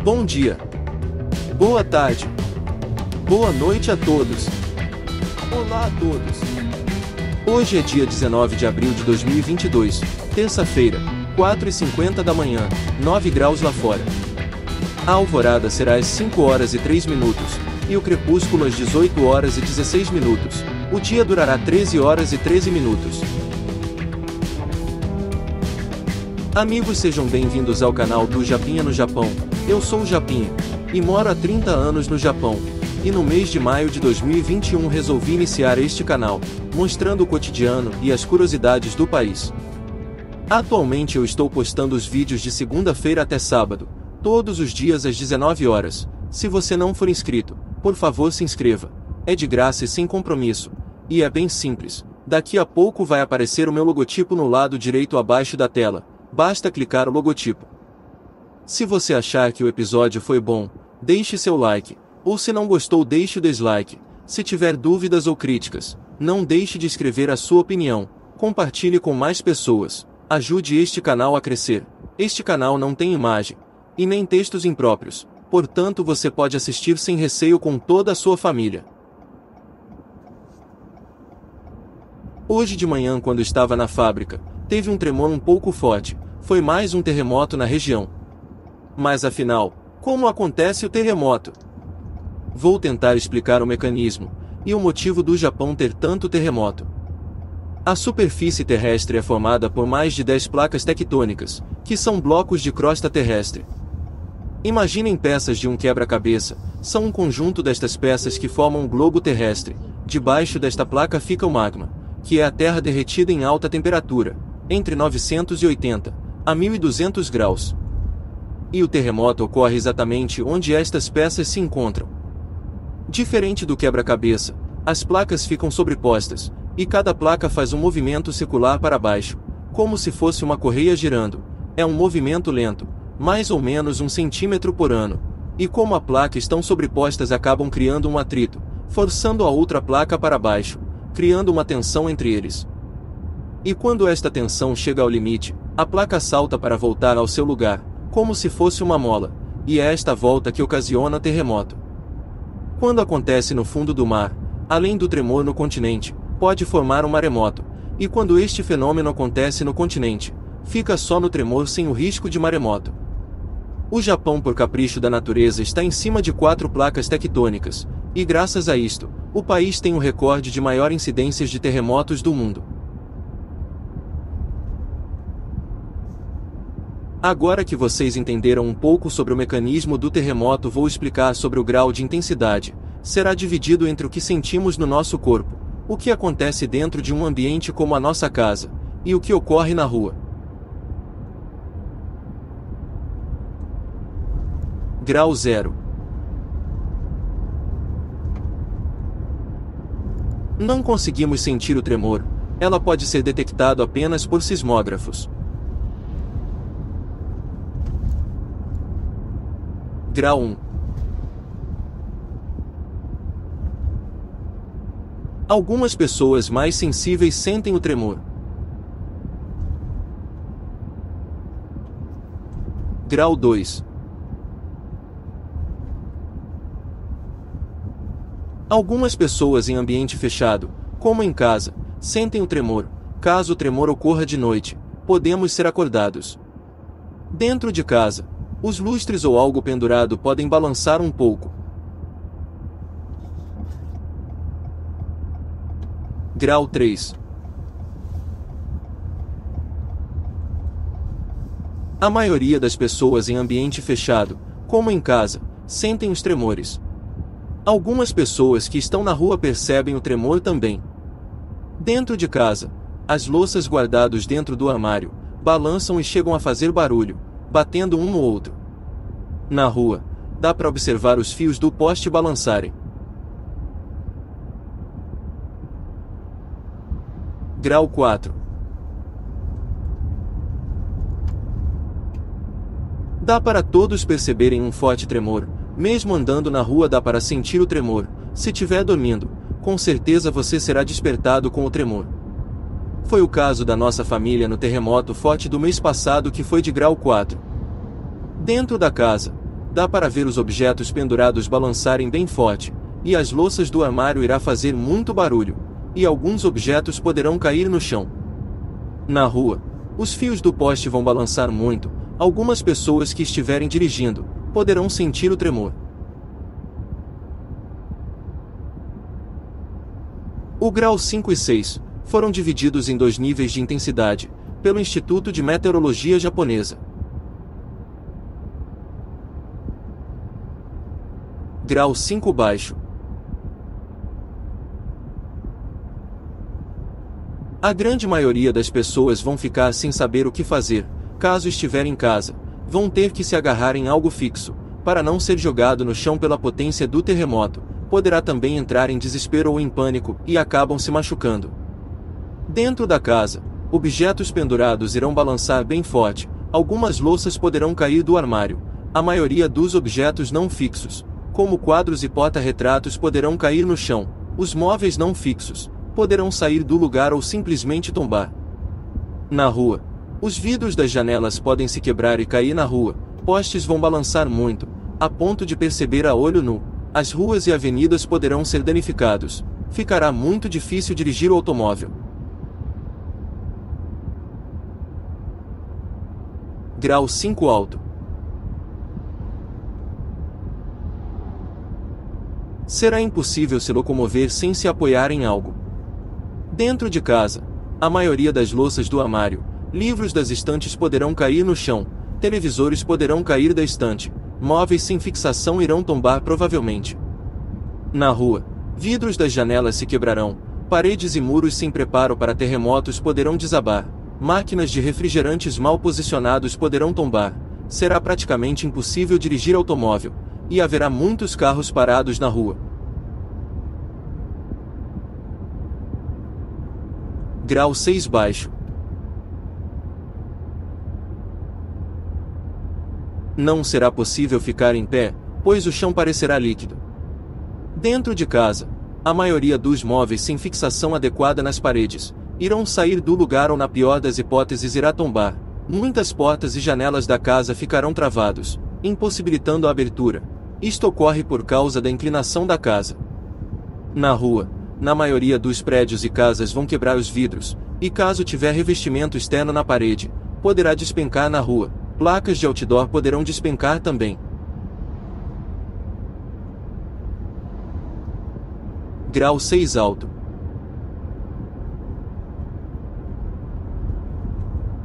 Bom dia, boa tarde, boa noite a todos. Olá a todos. Hoje é dia 19 de abril de 2022, terça-feira, 4h50 da manhã, 9 graus lá fora. A alvorada será às 5 horas e 3 minutos, e o crepúsculo às 18 horas e 16 minutos. O dia durará 13 horas e 13 minutos. Amigos, sejam bem-vindos ao canal do Japinha no Japão. Eu sou o Japinha, e moro há 30 anos no Japão. E no mês de maio de 2021 resolvi iniciar este canal, mostrando o cotidiano e as curiosidades do país. Atualmente eu estou postando os vídeos de segunda-feira até sábado, todos os dias às 19 horas. Se você não for inscrito, por favor se inscreva. É de graça e sem compromisso. E é bem simples. Daqui a pouco vai aparecer o meu logotipo no lado direito abaixo da tela. Basta clicar o logotipo. Se você achar que o episódio foi bom, deixe seu like. Ou se não gostou, deixe o dislike. Se tiver dúvidas ou críticas, não deixe de escrever a sua opinião. Compartilhe com mais pessoas. Ajude este canal a crescer. Este canal não tem imagem e nem textos impróprios. Portanto, você pode assistir sem receio com toda a sua família. Hoje de manhã, quando estava na fábrica, teve um tremor um pouco forte. Foi mais um terremoto na região. Mas afinal, como acontece o terremoto? Vou tentar explicar o mecanismo e o motivo do Japão ter tanto terremoto. A superfície terrestre é formada por mais de 10 placas tectônicas, que são blocos de crosta terrestre. Imaginem peças de um quebra-cabeça. São um conjunto destas peças que formam um globo terrestre. Debaixo desta placa fica o magma, que é a terra derretida em alta temperatura, entre 980 a 1200 graus. E o terremoto ocorre exatamente onde estas peças se encontram. Diferente do quebra-cabeça, as placas ficam sobrepostas, e cada placa faz um movimento circular para baixo, como se fosse uma correia girando. É um movimento lento, mais ou menos 1 centímetro por ano. E como a placa estão sobrepostas, acabam criando um atrito, forçando a outra placa para baixo, criando uma tensão entre eles. E quando esta tensão chega ao limite, a placa salta para voltar ao seu lugar, como se fosse uma mola, e é esta volta que ocasiona terremoto. Quando acontece no fundo do mar, além do tremor no continente, pode formar um maremoto, e quando este fenômeno acontece no continente, fica só no tremor sem o risco de maremoto. O Japão, por capricho da natureza, está em cima de 4 placas tectônicas, e graças a isto, o país tem o recorde de maior incidências de terremotos do mundo. Agora que vocês entenderam um pouco sobre o mecanismo do terremoto, vou explicar sobre o grau de intensidade. Será dividido entre o que sentimos no nosso corpo, o que acontece dentro de um ambiente como a nossa casa, e o que ocorre na rua. Grau 0. Não conseguimos sentir o tremor. Ela pode ser detectado apenas por sismógrafos. Grau 1. Algumas pessoas mais sensíveis sentem o tremor. Grau 2. Algumas pessoas em ambiente fechado, como em casa, sentem o tremor. Caso o tremor ocorra de noite, podemos ser acordados. Dentro de casa, os lustres ou algo pendurado podem balançar um pouco. Grau 3. A maioria das pessoas em ambiente fechado, como em casa, sentem os tremores. Algumas pessoas que estão na rua percebem o tremor também. Dentro de casa, as louças guardadas dentro do armário balançam e chegam a fazer barulho, batendo um no outro. Na rua, dá para observar os fios do poste balançarem. Grau 4. Dá para todos perceberem um forte tremor. Mesmo andando na rua dá para sentir o tremor. Se estiver dormindo, com certeza você será despertado com o tremor. Foi o caso da nossa família no terremoto forte do mês passado, que foi de grau 4. Dentro da casa, Dá para ver os objetos pendurados balançarem bem forte, e as louças do armário irá fazer muito barulho, e alguns objetos poderão cair no chão. Na rua, os fios do poste vão balançar muito, algumas pessoas que estiverem dirigindo poderão sentir o tremor. O grau 5 e 6 foram divididos em 2 níveis de intensidade, pelo Instituto de Meteorologia Japonesa. Grau 5 baixo. A grande maioria das pessoas vão ficar sem saber o que fazer, caso estiver em casa, vão ter que se agarrar em algo fixo, para não ser jogado no chão pela potência do terremoto, poderá também entrar em desespero ou em pânico, e acabam se machucando. Dentro da casa, objetos pendurados irão balançar bem forte, algumas louças poderão cair do armário, a maioria dos objetos não fixos, como quadros e porta-retratos poderão cair no chão, os móveis não fixos poderão sair do lugar ou simplesmente tombar. Na rua, os vidros das janelas podem se quebrar e cair na rua, postes vão balançar muito, a ponto de perceber a olho nu, as ruas e avenidas poderão ser danificados, ficará muito difícil dirigir o automóvel. Grau 5 alto. Será impossível se locomover sem se apoiar em algo. Dentro de casa, a maioria das louças do armário, livros das estantes poderão cair no chão, televisores poderão cair da estante, móveis sem fixação irão tombar provavelmente. Na rua, vidros das janelas se quebrarão, paredes e muros sem preparo para terremotos poderão desabar, máquinas de refrigerantes mal posicionados poderão tombar, será praticamente impossível dirigir automóvel, e haverá muitos carros parados na rua. Grau 6 baixo. Não será possível ficar em pé, pois o chão parecerá líquido. Dentro de casa, a maioria dos móveis sem fixação adequada nas paredes irão sair do lugar ou, na pior das hipóteses, irá tombar. Muitas portas e janelas da casa ficarão travados, impossibilitando a abertura. Isto ocorre por causa da inclinação da casa. Na rua, na maioria dos prédios e casas vão quebrar os vidros, e caso tiver revestimento externo na parede, poderá despencar na rua. Placas de outdoor poderão despencar também. Grau 6 alto.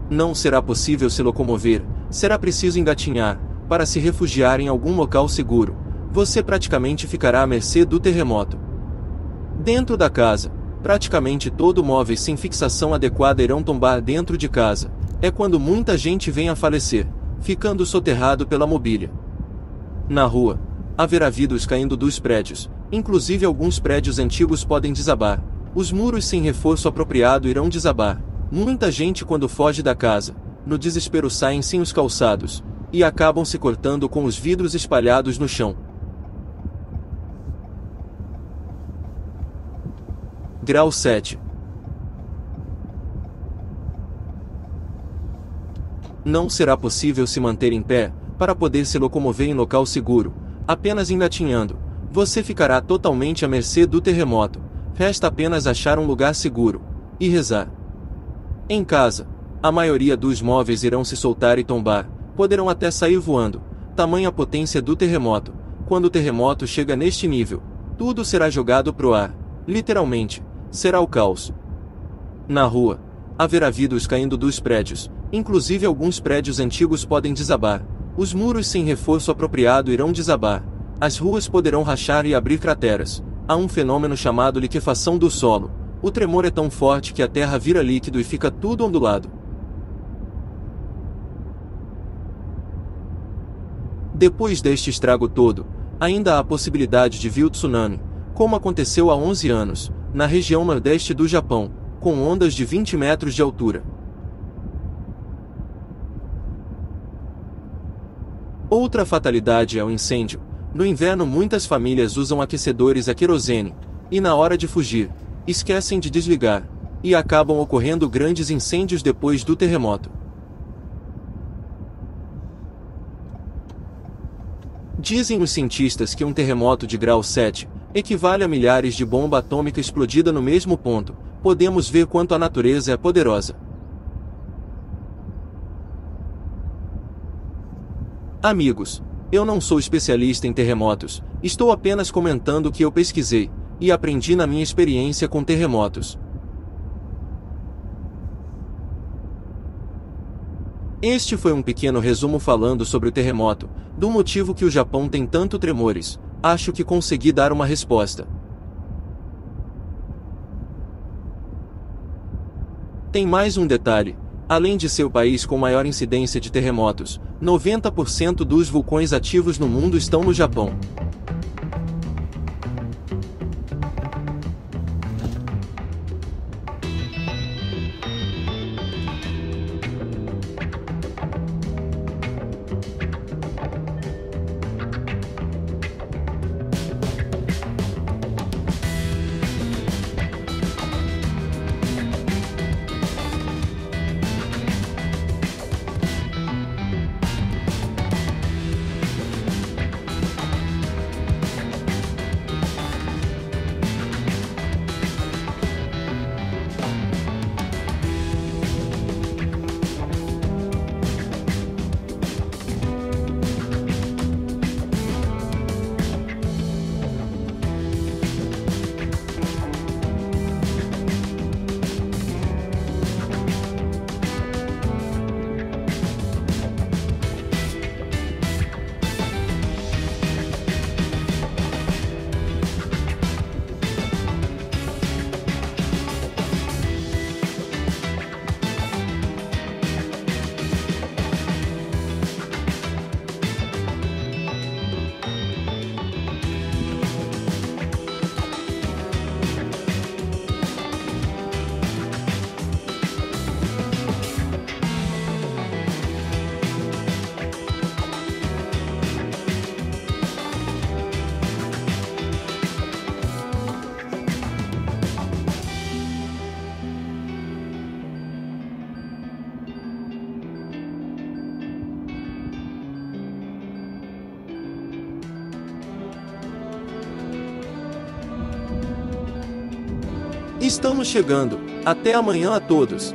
Não será possível se locomover, será preciso engatinhar, para se refugiar em algum local seguro. Você praticamente ficará à mercê do terremoto. Dentro da casa, praticamente todo móvel sem fixação adequada irão tombar dentro de casa. É quando muita gente vem a falecer, ficando soterrado pela mobília. Na rua, haverá vidros caindo dos prédios, inclusive alguns prédios antigos podem desabar. Os muros sem reforço apropriado irão desabar. Muita gente, quando foge da casa, no desespero saem sem os calçados, e acabam se cortando com os vidros espalhados no chão. Grau 7. Não será possível se manter em pé, para poder se locomover em local seguro, apenas engatinhando. Você ficará totalmente à mercê do terremoto. Resta apenas achar um lugar seguro, e rezar. Em casa, a maioria dos móveis irão se soltar e tombar, poderão até sair voando, tamanha a potência do terremoto. Quando o terremoto chega neste nível, tudo será jogado pro ar, literalmente, será o caos. Na rua, haverá vidros caindo dos prédios, inclusive alguns prédios antigos podem desabar, os muros sem reforço apropriado irão desabar, as ruas poderão rachar e abrir crateras. Há um fenômeno chamado liquefação do solo. O tremor é tão forte que a terra vira líquido e fica tudo ondulado. Depois deste estrago todo, ainda há a possibilidade de vir o tsunami, como aconteceu há 11 anos, na região nordeste do Japão, com ondas de 20 metros de altura. Outra fatalidade é o incêndio. No inverno muitas famílias usam aquecedores a querosene, e na hora de fugir, esquecem de desligar, e acabam ocorrendo grandes incêndios depois do terremoto. Dizem os cientistas que um terremoto de grau 7 equivale a milhares de bomba atômica explodida no mesmo ponto. Podemos ver quanto a natureza é poderosa. Amigos, eu não sou especialista em terremotos, estou apenas comentando o que eu pesquisei e aprendi na minha experiência com terremotos. Este foi um pequeno resumo falando sobre o terremoto, do motivo que o Japão tem tanto tremores. Acho que consegui dar uma resposta. Tem mais um detalhe. Além de ser o país com maior incidência de terremotos, 90% dos vulcões ativos no mundo estão no Japão. Estamos chegando. Até amanhã a todos.